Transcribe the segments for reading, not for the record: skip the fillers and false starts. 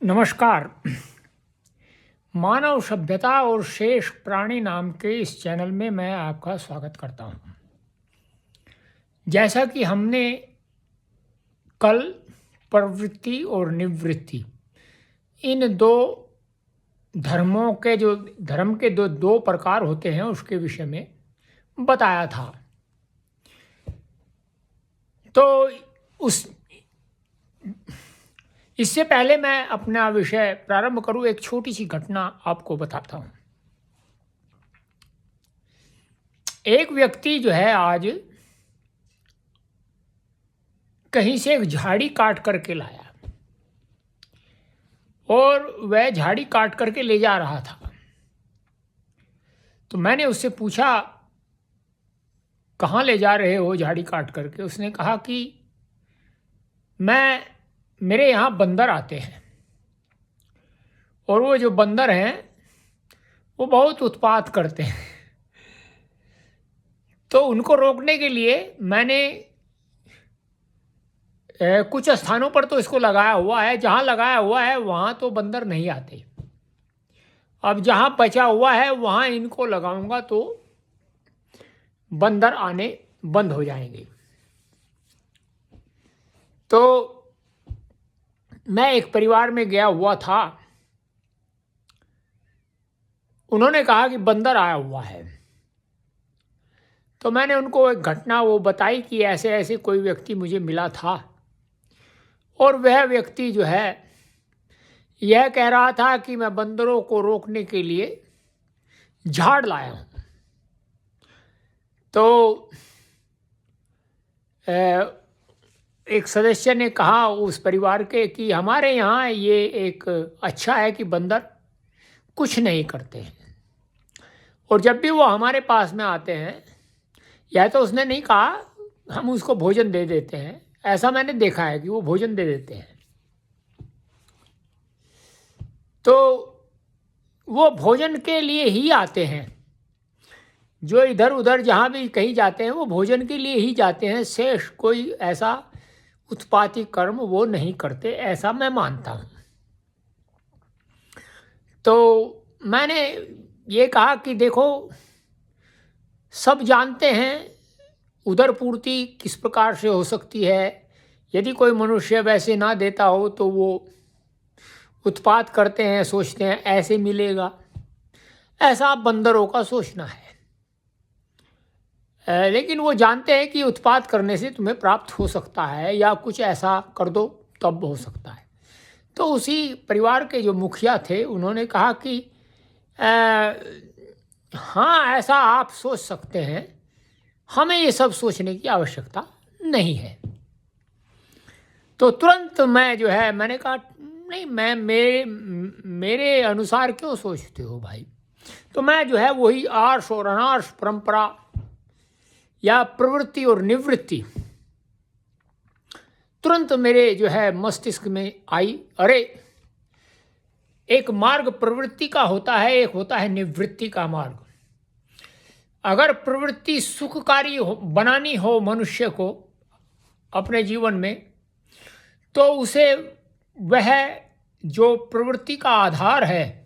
नमस्कार। मानव सभ्यता और शेष प्राणी नाम के इस चैनल में मैं आपका स्वागत करता हूँ। जैसा कि हमने कल प्रवृत्ति और निवृत्ति इन दो धर्म के दो प्रकार होते हैं उसके विषय में बताया था, तो इससे पहले मैं अपना विषय प्रारंभ करूं, एक छोटी सी घटना आपको बताता हूं। एक व्यक्ति जो है आज कहीं से एक झाड़ी काट करके लाया और वह झाड़ी काट करके ले जा रहा था। तो मैंने उससे पूछा, कहाँ ले जा रहे हो झाड़ी काट करके? उसने कहा कि मेरे यहाँ बंदर आते हैं और वो जो बंदर हैं वो बहुत उत्पात करते हैं, तो उनको रोकने के लिए मैंने कुछ स्थानों पर तो इसको लगाया हुआ है। जहाँ लगाया हुआ है वहाँ तो बंदर नहीं आते। अब जहाँ बचा हुआ है वहाँ इनको लगाऊंगा तो बंदर आने बंद हो जाएंगे। तो मैं एक परिवार में गया हुआ था, उन्होंने कहा कि बंदर आया हुआ है। तो मैंने उनको एक घटना वो बताई कि ऐसे ऐसे कोई व्यक्ति मुझे मिला था और वह व्यक्ति जो है यह कह रहा था कि मैं बंदरों को रोकने के लिए झाड़ लाया हूँ। तो एक सदस्य ने कहा उस परिवार के कि हमारे यहाँ ये एक अच्छा है कि बंदर कुछ नहीं करते हैं और जब भी वो हमारे पास में आते हैं, यह तो उसने नहीं कहा, हम उसको भोजन दे देते हैं। ऐसा मैंने देखा है कि वो भोजन दे देते हैं। तो वो भोजन के लिए ही आते हैं। जो इधर उधर जहाँ भी कहीं जाते हैं वो भोजन के लिए ही जाते हैं, शेष कोई ऐसा उत्पाती कर्म वो नहीं करते, ऐसा मैं मानता हूँ। तो मैंने ये कहा कि देखो, सब जानते हैं उदर पूर्ति किस प्रकार से हो सकती है। यदि कोई मनुष्य वैसे ना देता हो तो वो उत्पात करते हैं, सोचते हैं ऐसे मिलेगा। ऐसा बंदरों का सोचना है। लेकिन वो जानते हैं कि उत्पात करने से तुम्हें प्राप्त हो सकता है या कुछ ऐसा कर दो तब हो सकता है। तो उसी परिवार के जो मुखिया थे उन्होंने कहा कि हाँ, ऐसा आप सोच सकते हैं, हमें ये सब सोचने की आवश्यकता नहीं है। तो तुरंत मैं जो है मैंने कहा नहीं, मैं मेरे अनुसार क्यों सोचते हो भाई? तो मैं जो है वही आर्ष और अनार्ष परंपरा या प्रवृत्ति और निवृत्ति तुरंत मेरे जो है मस्तिष्क में आई। अरे, एक मार्ग प्रवृत्ति का होता है, एक होता है निवृत्ति का मार्ग। अगर प्रवृत्ति सुखकारी बनानी हो मनुष्य को अपने जीवन में, तो उसे वह जो प्रवृत्ति का आधार है,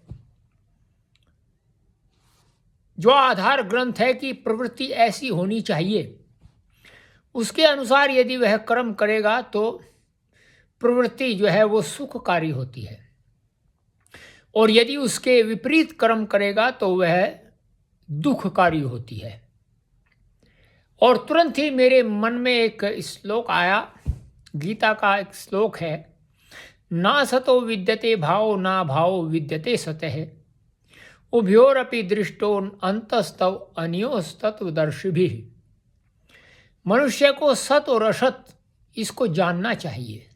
जो आधार ग्रंथ है कि प्रवृत्ति ऐसी होनी चाहिए, उसके अनुसार यदि वह कर्म करेगा तो प्रवृत्ति जो है वो सुखकारी होती है। और यदि उसके विपरीत कर्म करेगा तो वह दुखकारी होती है। और तुरंत ही मेरे मन में एक श्लोक आया, गीता का एक श्लोक है, ना सतो विद्यते भावो ना भावो विद्यते सतः उभयोरपि दृष्टो अंतस्तव अन्योस्तत्वदर्शिभिः। मनुष्य को सत और असत इसको जानना चाहिए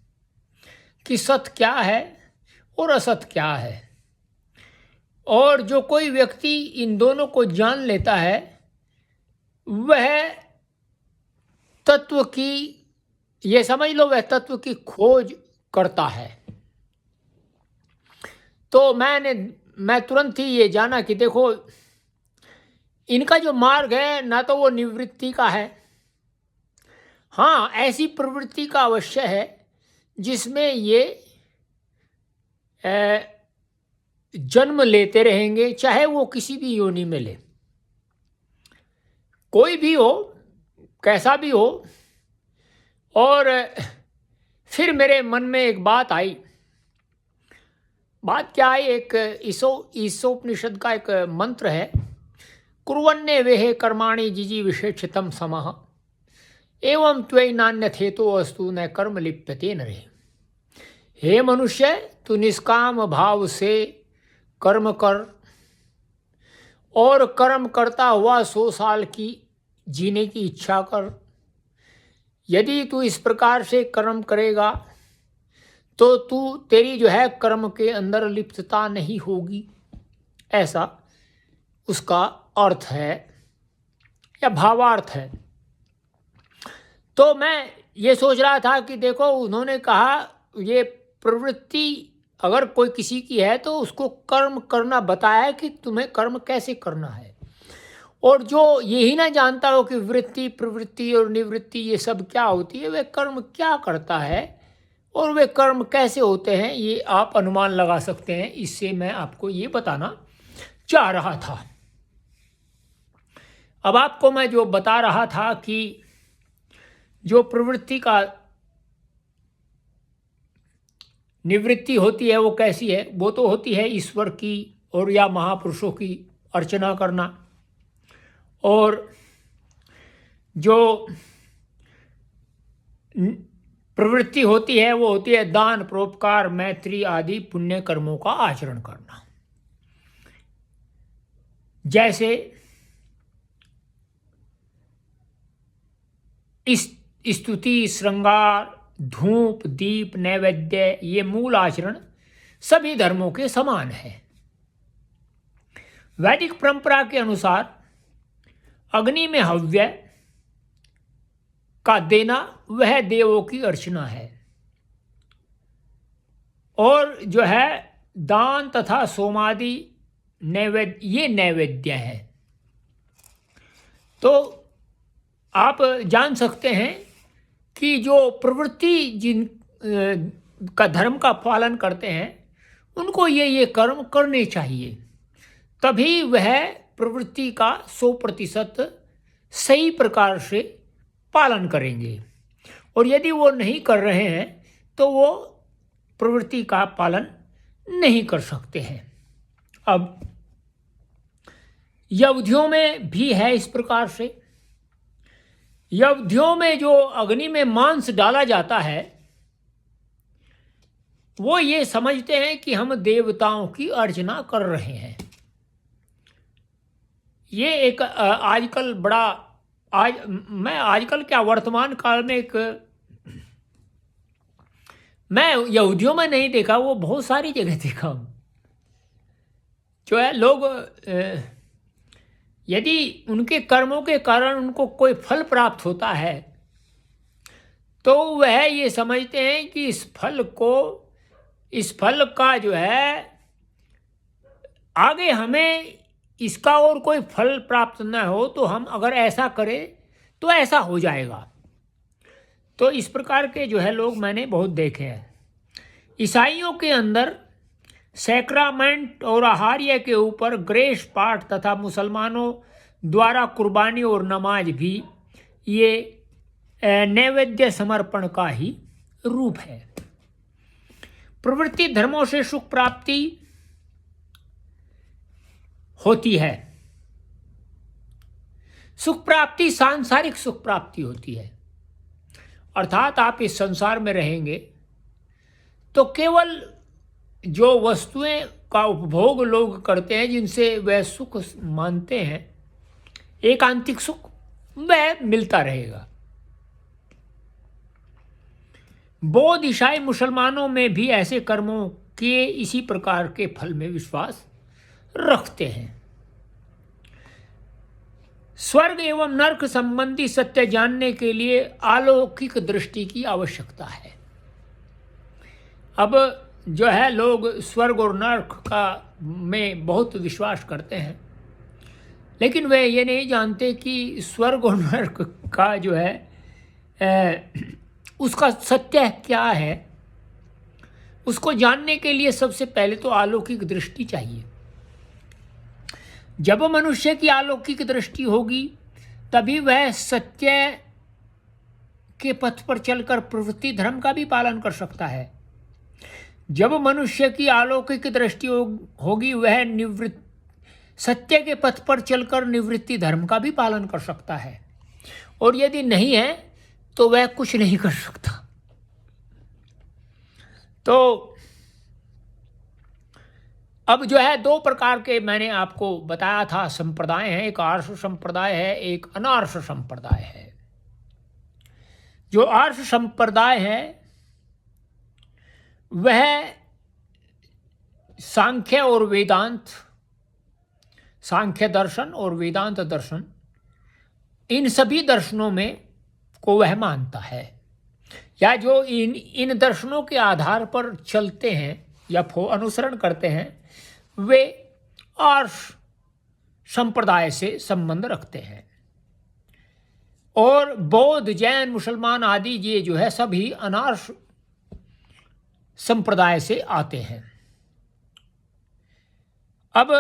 कि सत क्या है और असत क्या है। और जो कोई व्यक्ति इन दोनों को जान लेता है वह तत्व की, ये समझ लो, वह तत्व की खोज करता है। तो मैं तुरंत ही ये जाना कि देखो, इनका जो मार्ग है ना तो वो निवृत्ति का है। हाँ, ऐसी प्रवृत्ति का अवश्य है जिसमें ये जन्म लेते रहेंगे, चाहे वो किसी भी योनि में ले, कोई भी हो, कैसा भी हो। और फिर मेरे मन में एक बात आई। बात क्या आई? एक ईशोपनिषद का एक मंत्र है, कुर्वन्ने वेहे कर्माणि जिजी विशेषतम समः एवं त्वयि नान्यथेतो अस्तु न कर्म लिप्यते नरे। हे मनुष्य, तू निष्काम भाव से कर्म कर और कर्म करता हुआ 100 साल की जीने की इच्छा कर। यदि तू इस प्रकार से कर्म करेगा तो तेरी जो है कर्म के अंदर लिप्तता नहीं होगी, ऐसा उसका अर्थ है या भावार्थ है। तो मैं ये सोच रहा था कि देखो, उन्होंने कहा ये प्रवृत्ति अगर कोई किसी की है तो उसको कर्म करना बताया कि तुम्हें कर्म कैसे करना है। और जो यही ना जानता हो कि वृत्ति, प्रवृत्ति और निवृत्ति ये सब क्या होती है, वे कर्म क्या करता है और वे कर्म कैसे होते हैं, ये आप अनुमान लगा सकते हैं। इससे मैं आपको ये बताना चाह रहा था। अब आपको मैं जो बता रहा था कि जो प्रवृत्ति का निवृत्ति होती है वो कैसी है, वो तो होती है ईश्वर की और या महापुरुषों की अर्चना करना। और जो प्रवृत्ति होती है वो होती है दान, परोपकार, मैत्री आदि पुण्य कर्मों का आचरण करना। जैसे स्तुति, श्रृंगार, धूप, दीप, नैवेद्य, ये मूल आचरण सभी धर्मों के समान है। वैदिक परंपरा के अनुसार अग्नि में हव्य का देना वह देवों की अर्चना है। और जो है दान तथा सोमादि नैवेद्य, ये नैवेद्य है। तो आप जान सकते हैं कि जो प्रवृत्ति जिन का धर्म का पालन करते हैं उनको ये कर्म करने चाहिए, तभी वह प्रवृत्ति का 100% सही प्रकार से पालन करेंगे। और यदि वो नहीं कर रहे हैं तो वो प्रवृत्ति का पालन नहीं कर सकते हैं। अब यवधियों में भी है इस प्रकार से। यवधियों में जो अग्नि में मांस डाला जाता है वो ये समझते हैं कि हम देवताओं की अर्चना कर रहे हैं। ये एक आजकल बड़ा मैं आजकल क्या वर्तमान काल में मैं यहूदियों में नहीं देखा, वो बहुत सारी जगह देखा हूँ। जो है लोग यदि उनके कर्मों के कारण उनको कोई फल प्राप्त होता है तो वह ये समझते हैं कि इस फल का जो है आगे हमें इसका और कोई फल प्राप्त न हो तो हम अगर ऐसा करें तो ऐसा हो जाएगा। तो इस प्रकार के जो है लोग मैंने बहुत देखे हैं। ईसाइयों के अंदर सैक्रामेंट और आहार्य के ऊपर ग्रेस पाठ तथा मुसलमानों द्वारा कुर्बानी और नमाज भी ये नैवेद्य समर्पण का ही रूप है। प्रवृत्ति धर्मों से सुख प्राप्ति होती है। सुख प्राप्ति सांसारिक सुख प्राप्ति होती है, अर्थात आप इस संसार में रहेंगे तो केवल जो वस्तुएं का उपभोग लोग करते हैं जिनसे वह सुख मानते हैं, एकांतिक सुख, वह मिलता रहेगा। बौद्ध, ईसाई, मुसलमानों में भी ऐसे कर्मों के इसी प्रकार के फल में विश्वास रखते हैं। स्वर्ग एवं नरक संबंधी सत्य जानने के लिए अलौकिक दृष्टि की आवश्यकता है। अब जो है लोग स्वर्ग और नरक का में बहुत विश्वास करते हैं, लेकिन वे ये नहीं जानते कि स्वर्ग और नरक का जो है उसका सत्य क्या है, उसको जानने के लिए सबसे पहले तो अलौकिक दृष्टि चाहिए। जब मनुष्य की अलौकिक दृष्टि होगी तभी वह सत्य के पथ पर चलकर प्रवृत्ति धर्म का भी पालन कर सकता है। जब मनुष्य की अलौकिक दृष्टि होगी वह सत्य के पथ पर चलकर निवृत्ति धर्म का भी पालन कर सकता है, और यदि नहीं है तो वह कुछ नहीं कर सकता। तो अब जो है दो प्रकार के मैंने आपको बताया था संप्रदाय हैं, एक आर्ष संप्रदाय है, एक अनार्ष संप्रदाय है। जो आर्ष संप्रदाय है वह सांख्य और वेदांत, सांख्य दर्शन और वेदांत दर्शन, इन सभी दर्शनों में को वह मानता है, या जो इन दर्शनों के आधार पर चलते हैं या अनुसरण करते हैं वे आर्ष संप्रदाय से संबंध रखते हैं। और बौद्ध, जैन, मुसलमान आदि ये जो है सभी अनार्ष संप्रदाय से आते हैं। अब